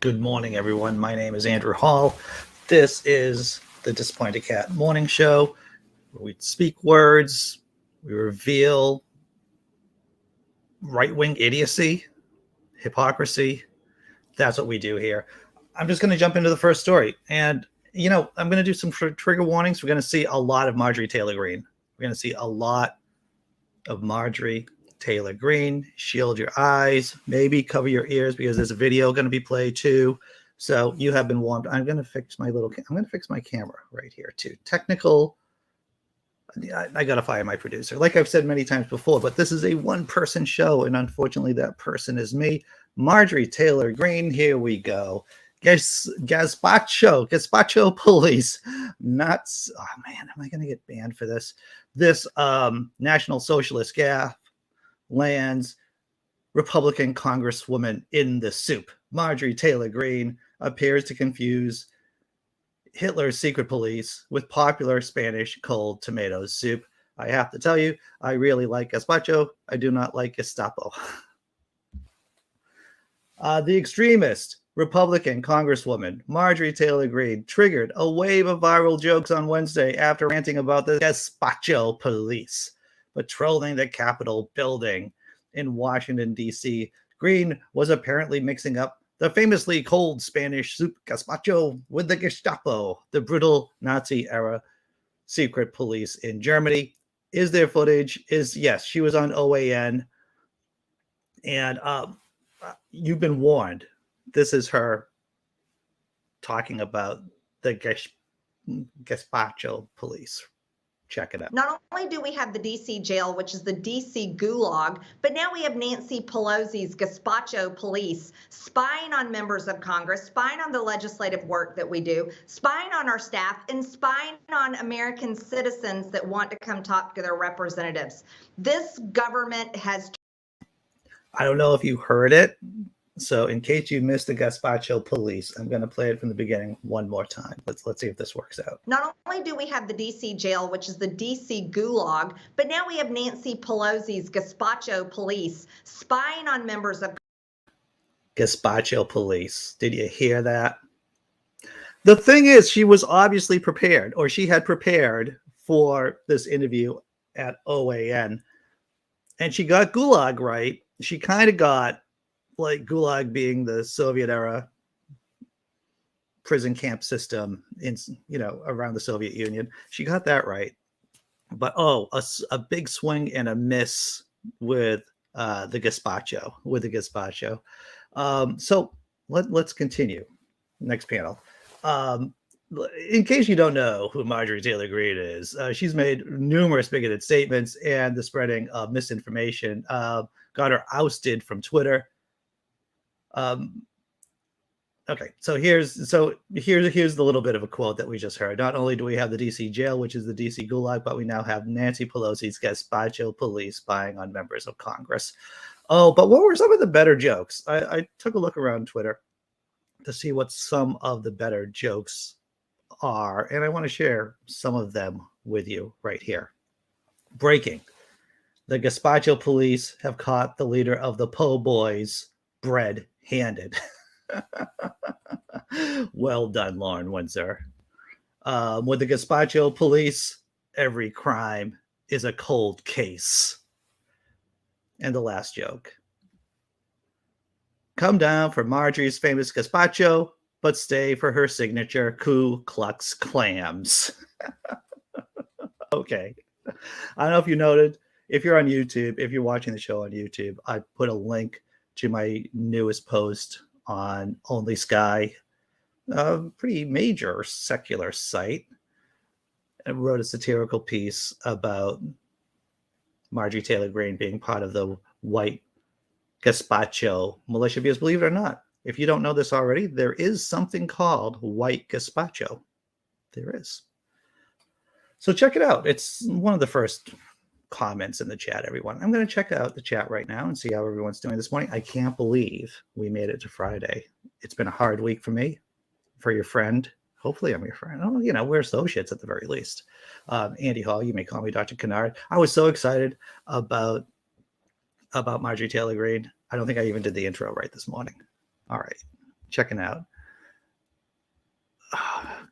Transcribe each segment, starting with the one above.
Good morning, everyone. My name is Andrew Hall. This is the Disappointed Cat Morning Show, where we speak words, we reveal right-wing idiocy, hypocrisy. That's what we do here. I'm just going to jump into the first story. And, I'm going to do some trigger warnings. We're going to see a lot of Marjorie Taylor Greene. We're going to see a lot of Marjorie Taylor Greene. Shield your eyes, maybe cover your ears because there's a video going to be played too. So you have been warned. I'm going to fix my camera right here too. Technical. I got to fire my producer. Like I've said many times before, but this is a one-person show, and unfortunately that person is me. Marjorie Taylor Greene, here we go. Gazpacho police. Nuts. Oh man, am I going to get banned for this? This National Socialist gaffe lands Republican Congresswoman in the soup. Marjorie Taylor Greene appears to confuse Hitler's secret police with popular Spanish cold tomato soup. I have to tell you, I really like gazpacho. I do not like Gestapo. The extremist Republican Congresswoman Marjorie Taylor Greene triggered a wave of viral jokes on Wednesday after ranting about the Gazpacho police patrolling the Capitol building in Washington, D.C. Greene was apparently mixing up the famously cold Spanish soup gazpacho with the Gestapo, the brutal Nazi-era secret police in Germany. Is there footage? Yes, she was on OAN. And you've been warned. This is her talking about the Gazpacho police. Check it out. Not only do we have the DC jail, which is the DC gulag, but now we have Nancy Pelosi's Gazpacho police spying on members of Congress, spying on the legislative work that we do, spying on our staff, and spying on American citizens that want to come talk to their representatives. This government has... I don't know if you heard it. So in case you missed the Gazpacho police, I'm going to play it from the beginning one more time. Let's see if this works out. Not only do we have the DC jail, which is the DC gulag, but now we have Nancy Pelosi's Gazpacho police spying on members of... Gazpacho police. Did you hear that? The thing is, she was obviously prepared, or she had prepared for this interview at OAN, and she got gulag right. She kind of got like gulag being the Soviet era prison camp system in, around the Soviet Union. She got that right. But, a big swing and a miss with the Gazpacho, So let's continue. Next panel. In case you don't know who Marjorie Taylor Greene is, she's made numerous bigoted statements, and the spreading of misinformation got her ousted from Twitter. Okay, so here's the little bit of a quote that we just heard. Not only do we have the DC jail, which is the DC gulag, but we now have Nancy Pelosi's Gazpacho police spying on members of Congress. Oh, but what were some of the better jokes? I took a look around Twitter to see what some of the better jokes are, and I want to share some of them with you right here. Breaking. The Gazpacho police have caught the leader of the Po' Boys red-handed. Well done, Lauren Windsor. With the Gazpacho police, every crime is a cold case. And the last joke. Come down for Marjorie's famous Gazpacho, but stay for her signature Ku Klux clams. Okay. I don't know if you noted, if you're on YouTube, if you're watching the show on YouTube, I put a link to my newest post on Only Sky, a pretty major secular site. I wrote a satirical piece about Marjorie Taylor Greene being part of the white Gazpacho militia, because believe it or not, if you don't know this already, there is something called white Gazpacho. There is. So check it out. It's one of the first comments in the chat, everyone. I'm going to check out the chat right now and see how everyone's doing this morning. I can't believe we made it to Friday. It's been a hard week for me, for your friend. Hopefully I'm your friend. Oh, we're associates at the very least. Andy Hall, you may call me Dr. Kennard. I was so excited about Marjorie Taylor Greene. I don't think I even did the intro right this morning. All right. checking out.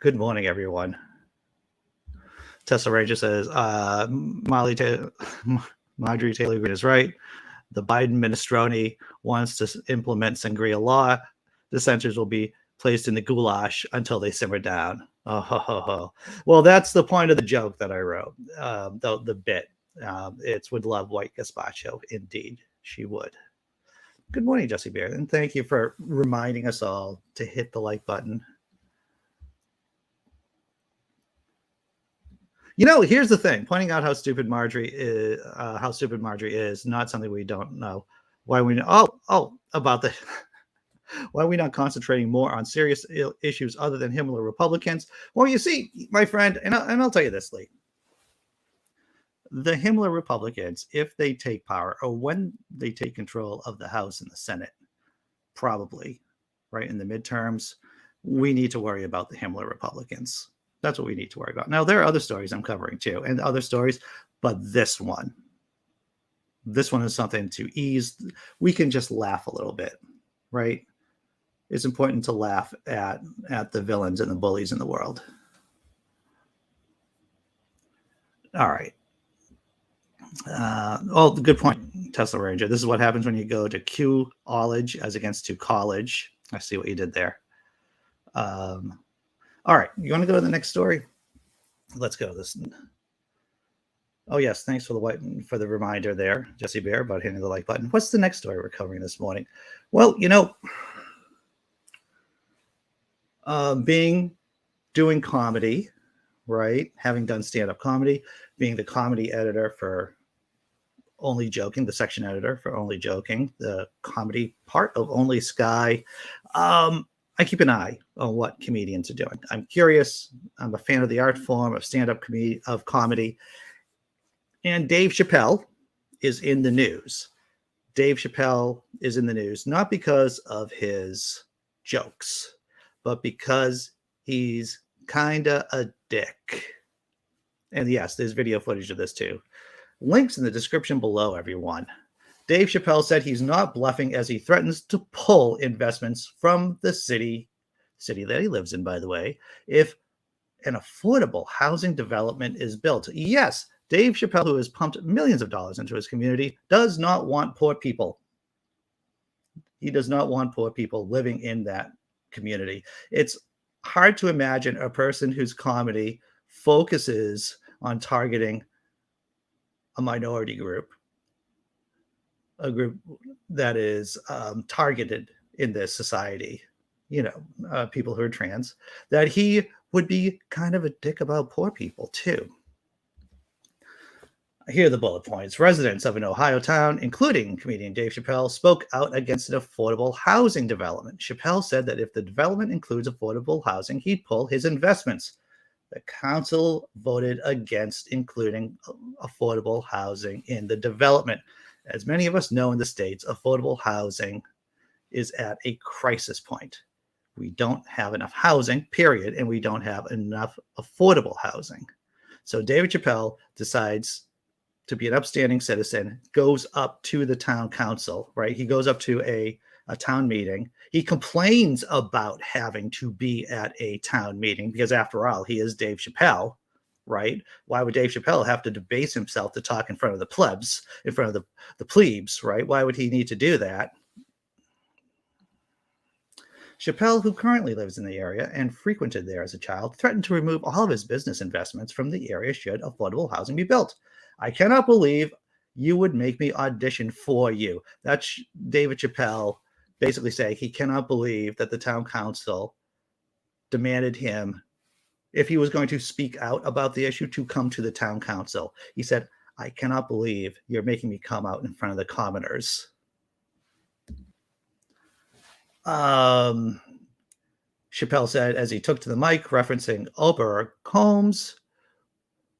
Good morning, everyone. Tesla Ranger says, Marjorie Taylor Greene is right. The Biden minestrone wants to implement Sangria law. Dissenters will be placed in the goulash until they simmer down. Oh, ho, ho, ho. Well, that's the point of the joke that I wrote, the bit. It would love white gazpacho. Indeed, she would. Good morning, Jessi Bear, and thank you for reminding us all to hit the like button. You know, here's the thing: pointing out how stupid Marjorie is not something we don't know. Why we about the why are we not concentrating more on serious issues other than Himmler Republicans? Well, you see, my friend, and I'll tell you this, Lee. The Himmler Republicans, if they take power, or when they take control of the House and the Senate, probably, right, in the midterms, we need to worry about the Himmler Republicans. That's what we need to worry about. Now, there are other stories I'm covering too, and other stories, but this one is something to ease. We can just laugh a little bit, right? It's important to laugh at the villains and the bullies in the world. All right. Good point, Tesla Ranger. This is what happens when you go to Q-college as against to college. I see what you did there. All right, you want to go to the next story? Let's go. Oh yes, thanks for the reminder there, Jessi Bear, about hitting the like button. What's the next story we're covering this morning? Well, you know, doing comedy, right? Having done stand-up comedy, being the comedy editor for Only Joking, the section editor for Only Joking, the comedy part of Only Sky. I keep an eye on what comedians are doing. I'm curious. I'm a fan of the art form of stand-up comedy. And Dave Chappelle is in the news. Dave Chappelle is in the news, not because of his jokes, but because he's kind of a dick. And yes, there's video footage of this too. Links in the description below, everyone. Dave Chappelle said he's not bluffing as he threatens to pull investments from the city that he lives in, by the way, if an affordable housing development is built. Yes, Dave Chappelle, who has pumped millions of dollars into his community, does not want poor people. He does not want poor people living in that community. It's hard to imagine a person whose comedy focuses on targeting a minority group, a group that is targeted in this society, people who are trans, that he would be kind of a dick about poor people too. Here are the bullet points. Residents of an Ohio town, including comedian Dave Chappelle, spoke out against an affordable housing development. Chappelle said that if the development includes affordable housing, he'd pull his investments. The council voted against including affordable housing in the development. As many of us know in the States, affordable housing is at a crisis point. We don't have enough housing, period, and we don't have enough affordable housing. So David Chappelle decides to be an upstanding citizen, goes up to the town council, right? He goes up to a town meeting. He complains about having to be at a town meeting because, after all, he is Dave Chappelle, right? Why would Dave Chappelle have to debase himself to talk in front of the plebs, in front of the plebes, right? Why would he need to do that? Chappelle, who currently lives in the area and frequented there as a child, threatened to remove all of his business investments from the area should affordable housing be built. I cannot believe you would make me audition for you. That's David Chappelle basically saying he cannot believe that the town council demanded him, if he was going to speak out about the issue, to come to the town council. He said, I cannot believe you're making me come out in front of the commoners. Chappelle said as he took to the mic, referencing Oberg homes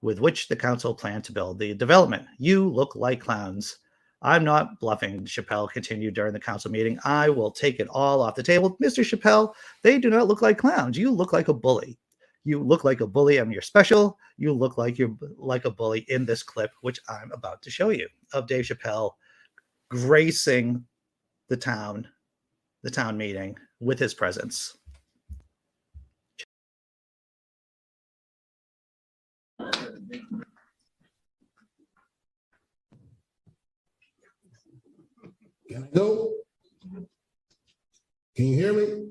with which the council planned to build the development. You look like clowns. I'm not bluffing, Chappelle continued during the council meeting. I will take it all off the table. Mr. Chappelle, they do not look like clowns. You look like a bully. You look like a bully on your special. You look like you're like a bully in this clip, which I'm about to show you, of Dave Chappelle gracing the town the town meeting with his presence. Can I go? Can you hear me?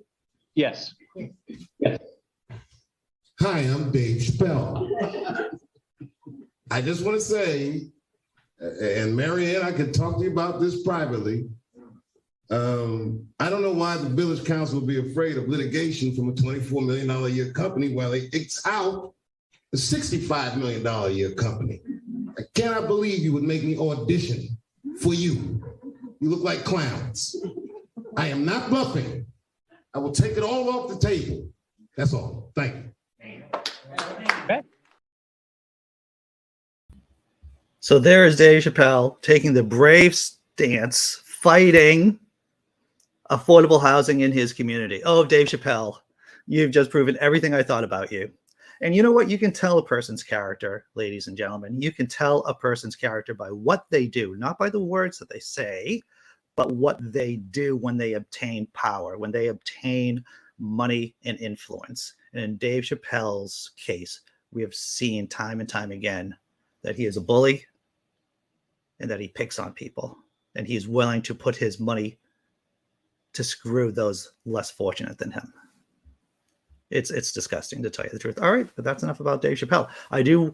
Yes. Hi, I'm Dave Chappelle. I just want to say, and Marianne, I could talk to you about this privately. I don't know why the village council would be afraid of litigation from a $24 million a year company while they X out a $65 million a year company. I cannot believe you would make me audition for you. You look like clowns. I am not bluffing. I will take it all off the table. That's all. Thank you. Okay. So there is Dave Chappelle taking the brave stance, fighting affordable housing in his community. Oh, Dave Chappelle, you've just proven everything I thought about you. And you know what? You can tell a person's character, ladies and gentlemen. You can tell a person's character by what they do, not by the words that they say, but what they do when they obtain power, when they obtain money and influence. And in Dave Chappelle's case, we have seen time and time again that he is a bully and that he picks on people. And he's willing to put his money to screw those less fortunate than him. It's disgusting, to tell you the truth. All right, but that's enough about Dave Chappelle. I do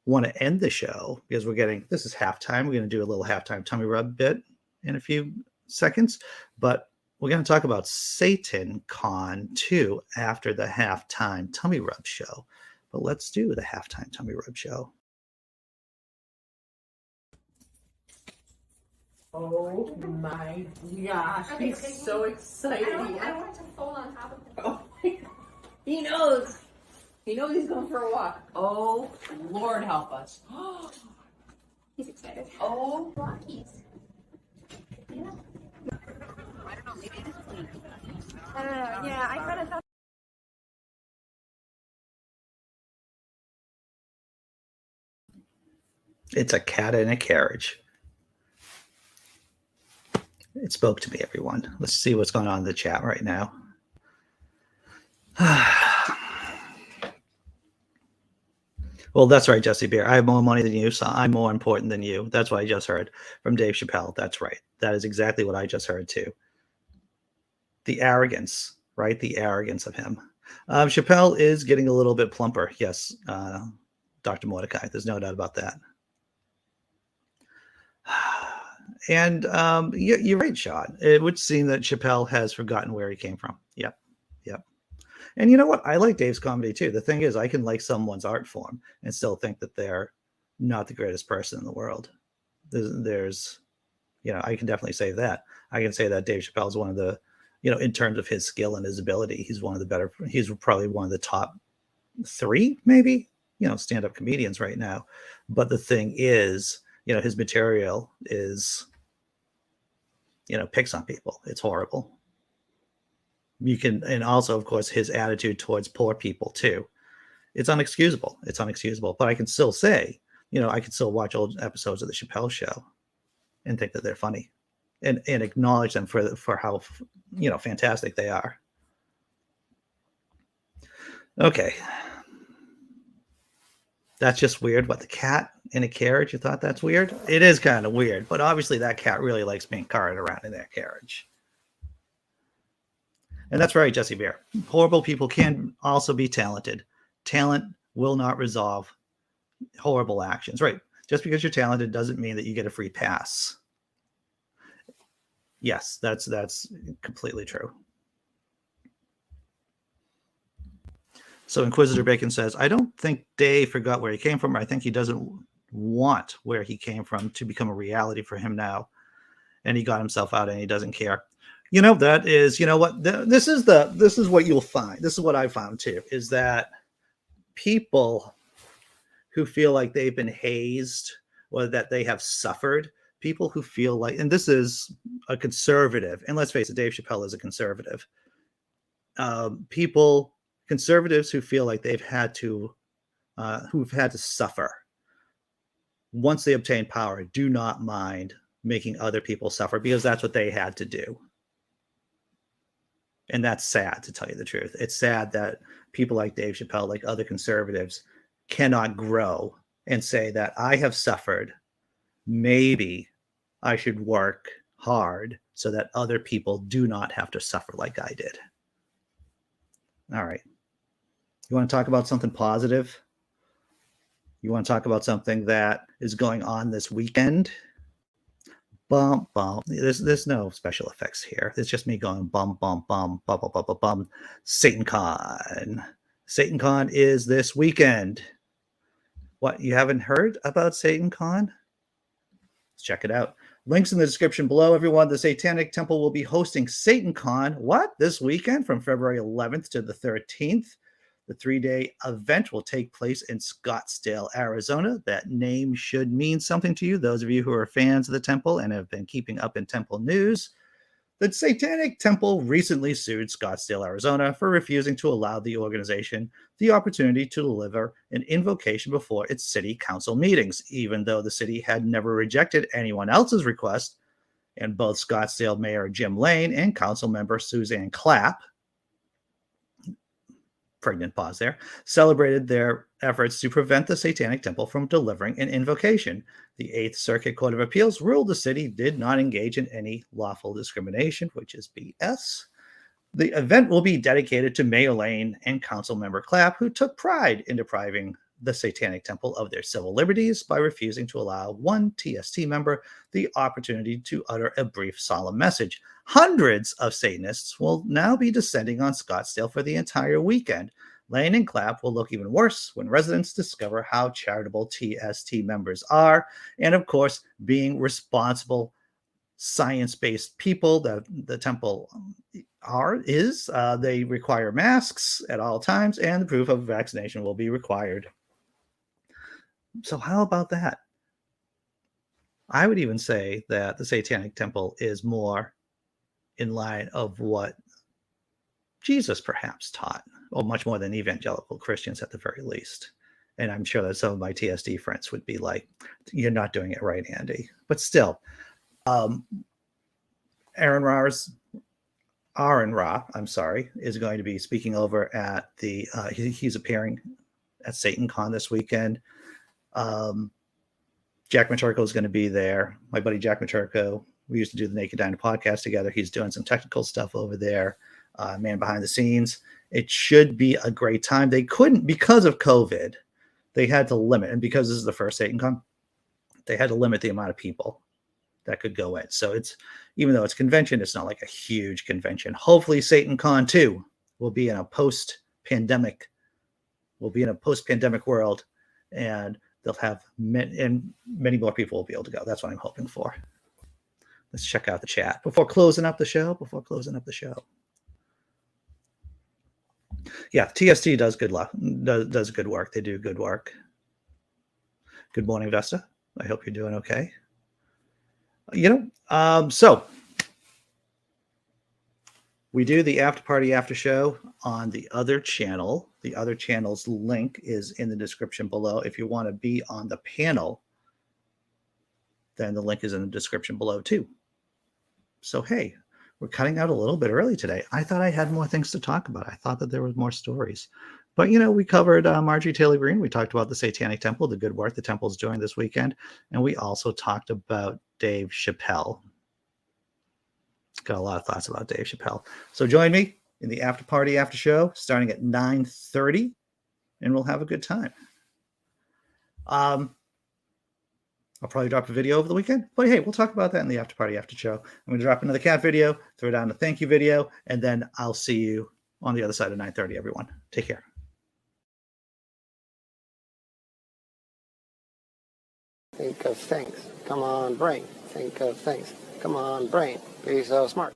want to end the show because this is halftime. We're going to do a little halftime tummy rub bit in a few seconds, but we're going to talk about Satan Con 2 after the halftime tummy rub show. But let's do the halftime tummy rub show. Oh my gosh, he's so excited. I want to fold on top of him. Oh my God. He knows. He knows he's going for a walk. Oh, Lord help us. He's excited. Oh, Rockies. Yeah. I don't know, maybe it's clean. I don't know, yeah, I kind of thought. It's a cat in a carriage. It spoke to me, everyone. Let's see what's going on in the chat right now. Well, that's right, Jessi Bear. I have more money than you, so I'm more important than you. That's what I just heard from Dave Chappelle. That's right. That is exactly what I just heard, too. The arrogance, right? The arrogance of him. Chappelle is getting a little bit plumper. Yes, Dr. Mordecai. There's no doubt about that. And you're right, Sean. It would seem that Chappelle has forgotten where he came from. Yep. And you know what? I like Dave's comedy too. The thing is, I can like someone's art form and still think that they're not the greatest person in the world. There's I can definitely say that. I can say that Dave Chappelle is one of the, in terms of his skill and his ability, he's probably one of the top 3, maybe, stand-up comedians right now. But the thing is, his material is, picks on people. It's horrible. And also, of course, his attitude towards poor people too. It's unexcusable. But I can still say, I can still watch old episodes of the Chappelle Show and think that they're funny and acknowledge them for how, fantastic they are. Okay. That's just weird. What, the cat in a carriage? You thought that's weird? It is kind of weird, but obviously that cat really likes being carried around in that carriage. And that's right, Jessi Bear. Horrible people can also be talented. Talent will not resolve horrible actions. Right. Just because you're talented doesn't mean that you get a free pass. Yes, that's completely true. So Inquisitor Bacon says, I don't think Dave forgot where he came from. I think he doesn't want where he came from to become a reality for him now. And he got himself out and he doesn't care. That is, what, this is what you'll find. This is what I found too, is that people who feel like they've been hazed or that they have suffered, people who feel like, and this is a conservative, and let's face it, Dave Chappelle is a conservative. Conservatives who feel like who've had to suffer once they obtain power, do not mind making other people suffer because that's what they had to do. And that's sad, to tell you the truth. It's sad that people like Dave Chappelle, like other conservatives, cannot grow and say that I have suffered. Maybe I should work hard so that other people do not have to suffer like I did. All right. You want to talk about something positive? You want to talk about something that is going on this weekend? Bum, bum. There's no special effects here. It's just me going bum, bum, bum, bum, bum, bum, bum, bum. SatanCon. SatanCon is this weekend. What, you haven't heard about SatanCon? Let's check it out. Links in the description below, everyone. The Satanic Temple will be hosting SatanCon. What? This weekend from February 11th to the 13th. The 3-day event will take place in Scottsdale, Arizona. That name should mean something to you, those of you who are fans of the temple and have been keeping up in temple news. The Satanic Temple recently sued Scottsdale, Arizona for refusing to allow the organization the opportunity to deliver an invocation before its city council meetings, even though the city had never rejected anyone else's request. And both Scottsdale Mayor Jim Lane and council member Suzanne Clapp, pregnant pause there, celebrated their efforts to prevent the Satanic Temple from delivering an invocation. The Eighth Circuit Court of Appeals ruled the city did not engage in any lawful discrimination, which is BS. The event will be dedicated to Mayor Lane and council member Clapp, who took pride in depriving the Satanic Temple of their civil liberties by refusing to allow one TST member the opportunity to utter a brief solemn message. Hundreds of Satanists will now be descending on Scottsdale for the entire weekend. Lane and Clapp will look even worse when residents discover how charitable TST members are, and of course, being responsible, science-based people that the temple is. They require masks at all times, and the proof of vaccination will be required. So how about that? I would even say that the Satanic Temple is more in line of what Jesus perhaps taught, or much more than evangelical Christians at the very least. And I'm sure that some of my TSD friends would be like, you're not doing it right, Andy. But still, Aaron Ra, is going to be speaking over at the, he's appearing at SatanCon this weekend. Jack Maturko is going to be there. My buddy Jack Maturko, we used to do the Naked Diner podcast together. He's doing some technical stuff over there, man behind the scenes. It should be a great time. They couldn't, because of COVID, they had to limit, and because this is the first SatanCon, they had to limit the amount of people that could go in. So it's, even though it's convention, it's not like a huge convention. Hopefully SatanCon 2 will be in a post-pandemic world, and they'll have many more people will be able to go. That's what I'm hoping for. Let's check out the chat before closing up the show. Yeah, TST does good work. They do good work. Good morning, Vesta. I hope you're doing okay. So we do the after party after show on the other channel. The other channel's link is in the description below. If you want to be on the panel, then the link is in the description below too. So, hey, we're cutting out a little bit early today. I thought I had more things to talk about. I thought that there was more stories. But, we covered Marjorie Taylor Greene. We talked about the Satanic Temple, the good work the temple's doing this weekend. And we also talked about Dave Chappelle. Got a lot of thoughts about Dave Chappelle. So join me in the after party after show starting at 9:30, and we'll have a good time. I'll probably drop a video over the weekend, but hey, we'll talk about that in the after party after show. I'm going to drop another cat video, throw down a thank you video, and then I'll see you on the other side of 9:30, everyone. Take care. Think of things. Come on, brain. Think of things. Come on, brain. Be so smart.